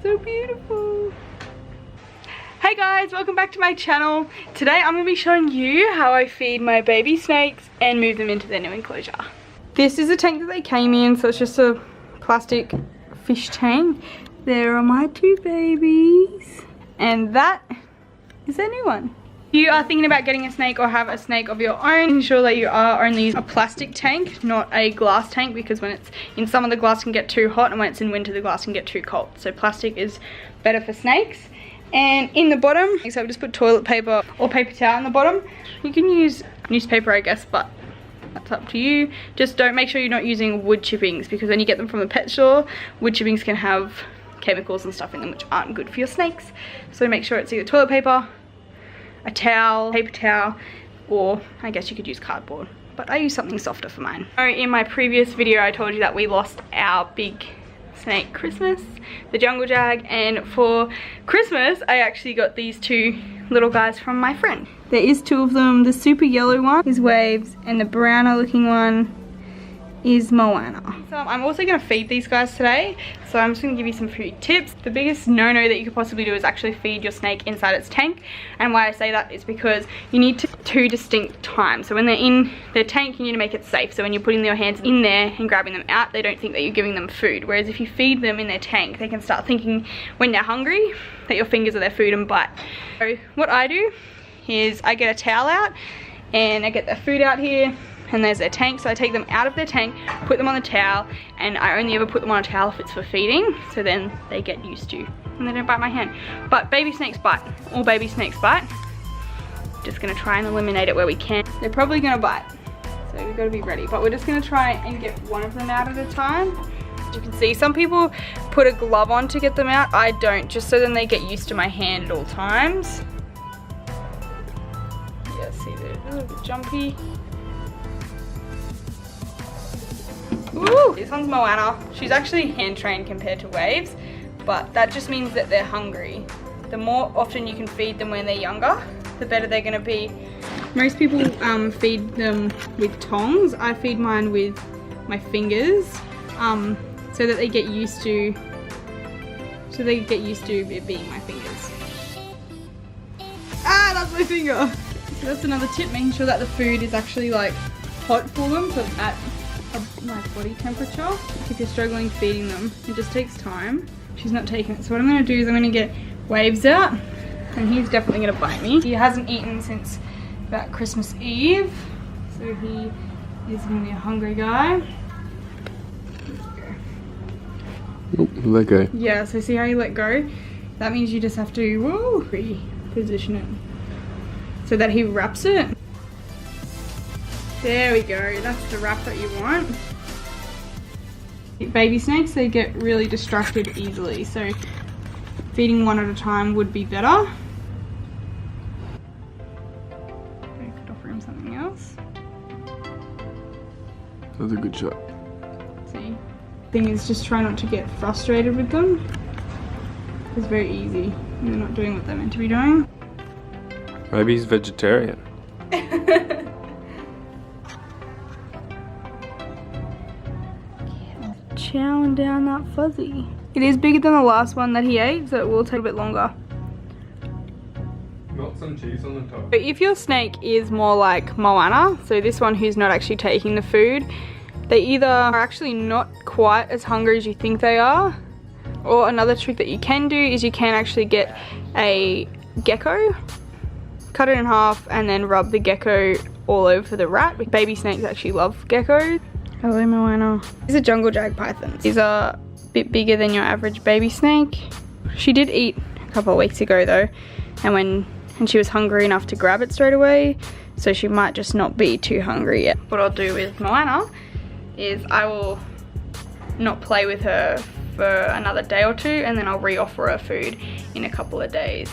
So beautiful. Hey guys, welcome back to my channel. Today I'm going to be showing you how I feed my baby snakes and move them into their new enclosure. This is a tank that they came in, so it's just a plastic fish tank. There are my two babies, and that is their new one. If you are thinking about getting a snake or have a snake of your own, ensure that you are only using a plastic tank, not a glass tank, because when it's in summer the glass can get too hot, and when it's in winter the glass can get too cold. So plastic is better for snakes. And in the bottom, so I've just put toilet paper or paper towel in the bottom. You can use newspaper, I guess, but that's up to you. Just don't, make sure you're not using wood chippings, because when you get them from the pet store, wood chippings can have chemicals and stuff in them which aren't good for your snakes. So make sure it's either toilet paper, a towel, paper towel, or I guess you could use cardboard, but I use something softer for mine. So in my previous video I told you that we lost our big snake Christmas, the Jungle Jag, and for Christmas I actually got these two little guys from my friend. There is two of them. The super yellow one is Waves and the browner looking one is Moana. So I'm also going to feed these guys today, so I'm just going to give you some food tips. The biggest no-no that you could possibly do is actually feed your snake inside its tank, and why I say that is because you need two distinct times. So when they're in their tank you need to make it safe, so when you're putting your hands in there and grabbing them out, they don't think that you're giving them food. Whereas if you feed them in their tank, they can start thinking when they're hungry that your fingers are their food and bite. So what I do is I get a towel out and I get their food out here, and there's their tank, so I take them out of their tank, put them on the towel, and I only ever put them on a towel if it's for feeding, so then they get used to and they don't bite my hand. But baby snakes bite. All baby snakes bite. Just gonna try and eliminate it where we can. They're probably gonna bite, so we've got to be ready, but we're just gonna try and get one of them out at a time. As you can see, some people put a glove on to get them out. I don't, just so then they get used to my hand at all times. Yeah, see, they're a little bit jumpy. Ooh, this one's Moana. She's actually hand trained compared to Waves, but that just means that they're hungry. The more often you can feed them when they're younger, the better they're gonna be. Most people feed them with tongs. I feed mine with my fingers, so that they get used to, it being my fingers. Ah, that's my finger. So that's another tip, making sure that the food is actually like hot for them, so it's at like body temperature. If you're struggling feeding them, it just takes time. She's not taking it, so what I'm going to do is I'm going to get Waves out, and he's definitely going to bite me. He hasn't eaten since about Christmas Eve, so he is going to be a hungry guy. Oh, let go. Yeah, so see how you let go? That means you just have to reposition it so that he wraps it. There we go, that's the wrap that you want. Baby snakes, they get really distracted easily, so feeding one at a time would be better. I could offer him something else. That's a good shot. See? Thing is, just try not to get frustrated with them. It's very easy. They're not doing what they're meant to be doing. Maybe he's vegetarian. Chowing down that fuzzy. It is bigger than the last one that he ate, so it will take a bit longer. Got some cheese on the top. So if your snake is more like Moana, so this one who's not actually taking the food, they either are actually not quite as hungry as you think they are, or another trick that you can do is you can actually get a gecko, cut it in half, and then rub the gecko all over the rat. Baby snakes actually love geckos. Hello Moana. These are Jungle Jag Pythons. These are a bit bigger than your average baby snake. She did eat a couple of weeks ago though, and she was hungry enough to grab it straight away, so she might just not be too hungry yet. What I'll do with Moana is I will not play with her for another day or two, and then I'll re-offer her food in a couple of days.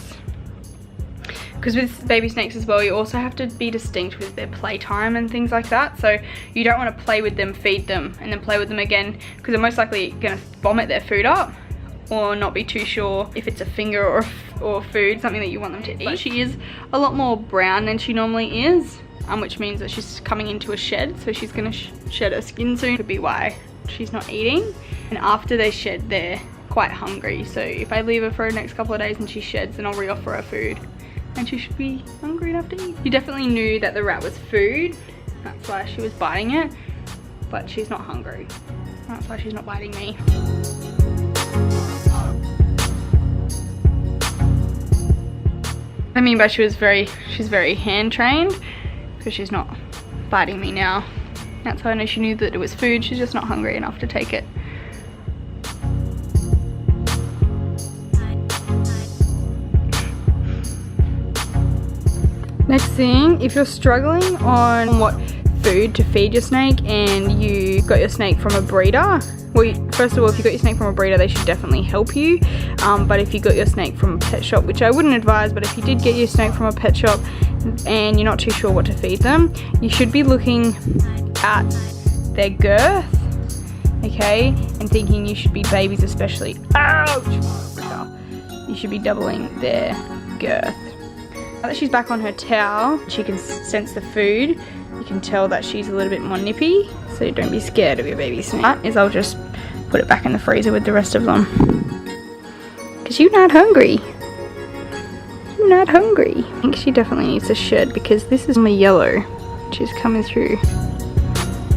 Because with baby snakes as well, you also have to be distinct with their playtime and things like that. So you don't want to play with them, feed them, and then play with them again, because they're most likely going to vomit their food up or not be too sure if it's a finger or food, something that you want them to eat. But she is a lot more brown than she normally is, which means that she's coming into a shed, so she's going to shed her skin soon. Could be why she's not eating. And after they shed their quite hungry. So if I leave her for the next couple of days and she sheds, then I'll re-offer her food. And she should be hungry enough to eat. She definitely knew that the rat was food. That's why she was biting it. But she's not hungry. That's why she's not biting me. I mean by she's very hand trained, because she's not biting me now. That's how I know she knew that it was food. She's just not hungry enough to take it. Next thing, if you're struggling on what food to feed your snake and you got your snake from a breeder, well, first of all, if you got your snake from a breeder, they should definitely help you. But if you got your snake from a pet shop, which I wouldn't advise, but if you did get your snake from a pet shop and you're not too sure what to feed them, you should be looking at their girth, okay, and thinking you should be, babies especially, ouch, you should be doubling their girth. Now that she's back on her towel, she can sense the food. You can tell that she's a little bit more nippy, so don't be scared of your baby snake. I'll just put it back in the freezer with the rest of them. Because you're not hungry. You're not hungry. I think she definitely needs a shed because this is my yellow. She's coming through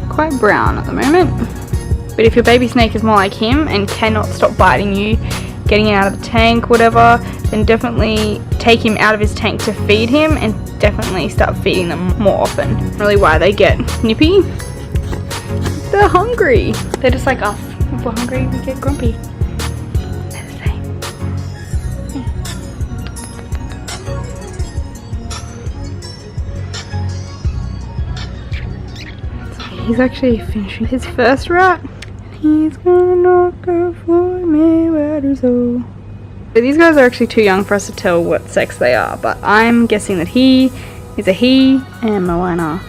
quite brown at the moment. But if your baby snake is more like him and cannot stop biting you, getting it out of the tank, whatever, then definitely take him out of his tank to feed him and definitely start feeding them more often. Really why they get nippy? They're hungry. They're just like us. If we're hungry, we get grumpy. They're the same. He's actually finishing his first rat. He's gonna knock off Floyd Mayweather's old. These guys are actually too young for us to tell what sex they are, but I'm guessing that he is a he and Moana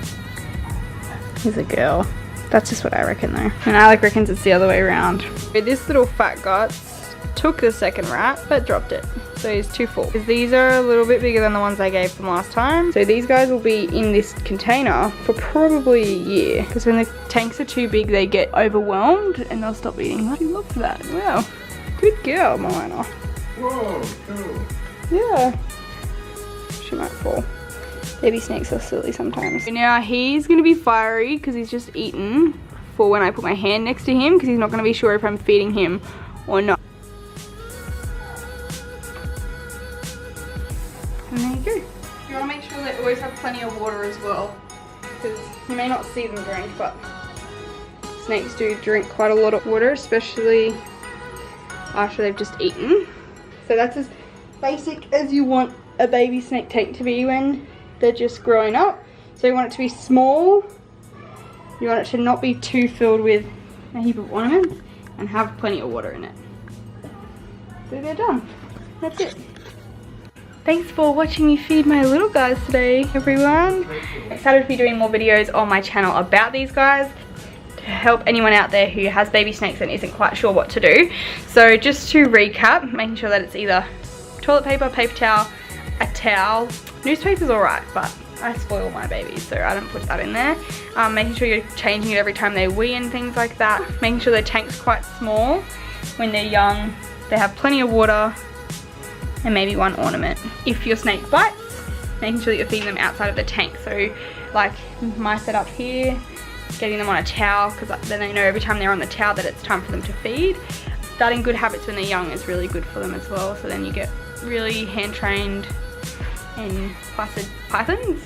is a girl. That's just what I reckon though. And Alec reckons it's the other way around. This little fat guts took the second rat but dropped it. So he's too full. These are a little bit bigger than the ones I gave from last time. So these guys will be in this container for probably a year. Because when the tanks are too big, they get overwhelmed and they'll stop eating. I love that. Wow. Good girl, Moana. Whoa, cool. Yeah. She might fall. Baby snakes are silly sometimes. Now he's going to be fiery because he's just eaten for when I put my hand next to him, because he's not going to be sure if I'm feeding him or not. And there you go. You want to make sure they always have plenty of water as well, because you may not see them drink, but snakes do drink quite a lot of water, especially after they've just eaten. So that's as basic as you want a baby snake tank to be when they're just growing up. So you want it to be small, you want it to not be too filled with a heap of ornaments, and have plenty of water in it. So they're done. That's it. Thanks for watching me feed my little guys today, everyone. I'm excited to be doing more videos on my channel about these guys, to help anyone out there who has baby snakes and isn't quite sure what to do. So just to recap, making sure that it's either toilet paper, paper towel, a towel. Newspaper's alright, but I spoil my babies, so I don't put that in there. Making sure you're changing it every time they wee and things like that. Making sure their tank's quite small. When they're young, they have plenty of water, and maybe one ornament. If your snake bites, making sure that you're feeding them outside of the tank. So like my setup here, getting them on a towel, because then they know every time they're on the towel that it's time for them to feed. Starting good habits when they're young is really good for them as well, so then you get really hand trained and placid pythons.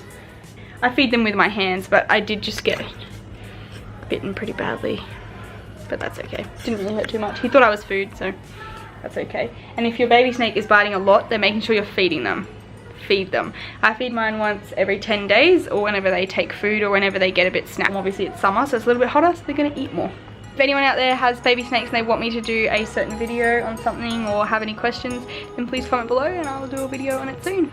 I feed them with my hands, but I did just get bitten pretty badly, but that's okay. Didn't really hurt too much. He thought I was food, so that's okay. And if your baby snake is biting a lot, then making sure you're feeding them. Feed them. I feed mine once every 10 days, or whenever they take food, or whenever they get a bit snapped. Obviously it's summer, so it's a little bit hotter, so they're gonna eat more. If anyone out there has baby snakes and they want me to do a certain video on something or have any questions, then please comment below and I'll do a video on it soon.